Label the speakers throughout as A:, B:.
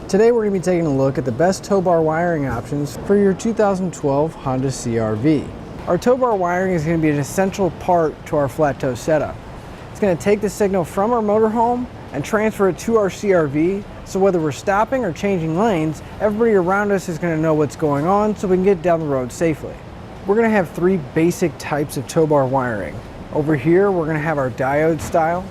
A: Today we're going to be taking a look at the best tow bar wiring options for your 2012 Honda CR-V. Our tow bar wiring is going to be an essential part to our flat tow setup. It's going to take the signal from our motorhome and transfer it to our CR-V, so whether we're stopping or changing lanes, everybody around us is going to know what's going on so we can get down the road safely. We're going to have three basic types of tow bar wiring. Over here we're going to have our diode style.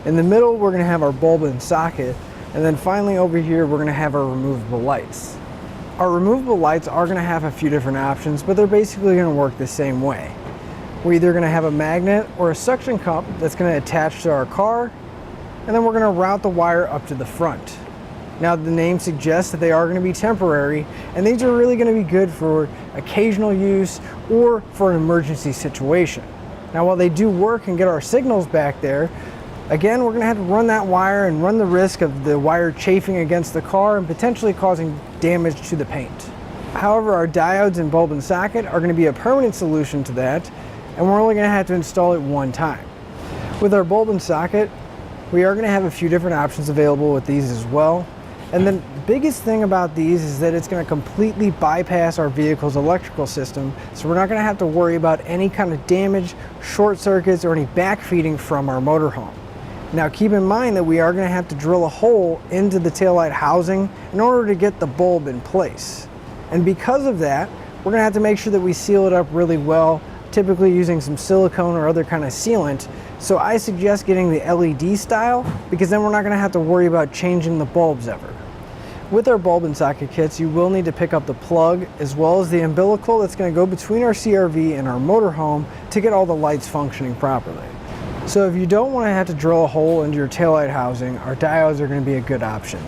A: In the middle we're going to have our bulb and socket. And then finally over here, we're going to have our removable lights. Our removable lights are going to have a few different options, but they're basically going to work the same way. We're either going to have a magnet or a suction cup that's going to attach to our car, and then we're going to route the wire up to the front. Now the name suggests that they are going to be temporary, and these are really going to be good for occasional use or for an emergency situation. Now while they do work and get our signals back there, again, we're going to have to run that wire and run the risk of the wire chafing against the car and potentially causing damage to the paint. However, our diodes and bulb and socket are going to be a permanent solution to that, and we're only going to have to install it one time. With our bulb and socket, we are going to have a few different options available with these as well. And the biggest thing about these is that it's going to completely bypass our vehicle's electrical system, so we're not going to have to worry about any kind of damage, short circuits, or any backfeeding from our motorhome. Now keep in mind that we are going to have to drill a hole into the taillight housing in order to get the bulb in place. And because of that, we're going to have to make sure that we seal it up really well, typically using some silicone or other kind of sealant. So I suggest getting the LED style, because then we're not going to have to worry about changing the bulbs ever. With our bulb and socket kits, you will need to pick up the plug as well as the umbilical that's going to go between our CR-V and our motorhome to get all the lights functioning properly. So if you don't want to have to drill a hole into your taillight housing, our diodes are going to be a good option.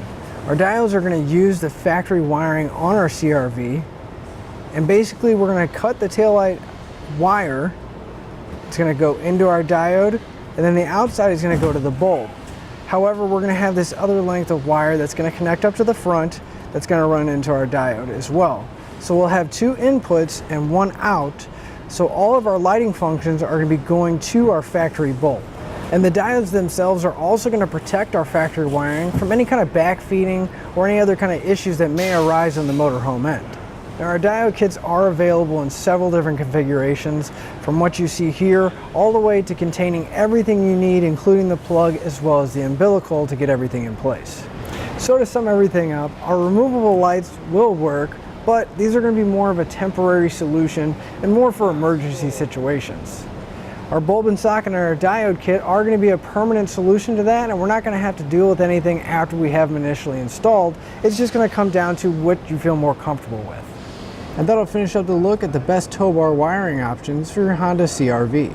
A: Our diodes are going to use the factory wiring on our CR-V, and basically we're going to cut the taillight wire. It's going to go into our diode, and then the outside is going to go to the bulb. However, we're going to have this other length of wire that's going to connect up to the front that's going to run into our diode as well. So we'll have two inputs and one out. So all of our lighting functions are going to be going to our factory bulb. And the diodes themselves are also going to protect our factory wiring from any kind of backfeeding or any other kind of issues that may arise on the motorhome end. Now our diode kits are available in several different configurations, from what you see here all the way to containing everything you need, including the plug as well as the umbilical to get everything in place. So to sum everything up, our removable lights will work, but these are going to be more of a temporary solution and more for emergency situations. Our bulb and socket and our diode kit are going to be a permanent solution to that, and we're not going to have to deal with anything after we have them initially installed. It's just going to come down to what you feel more comfortable with. And that'll finish up the look at the best tow bar wiring options for your Honda CR-V.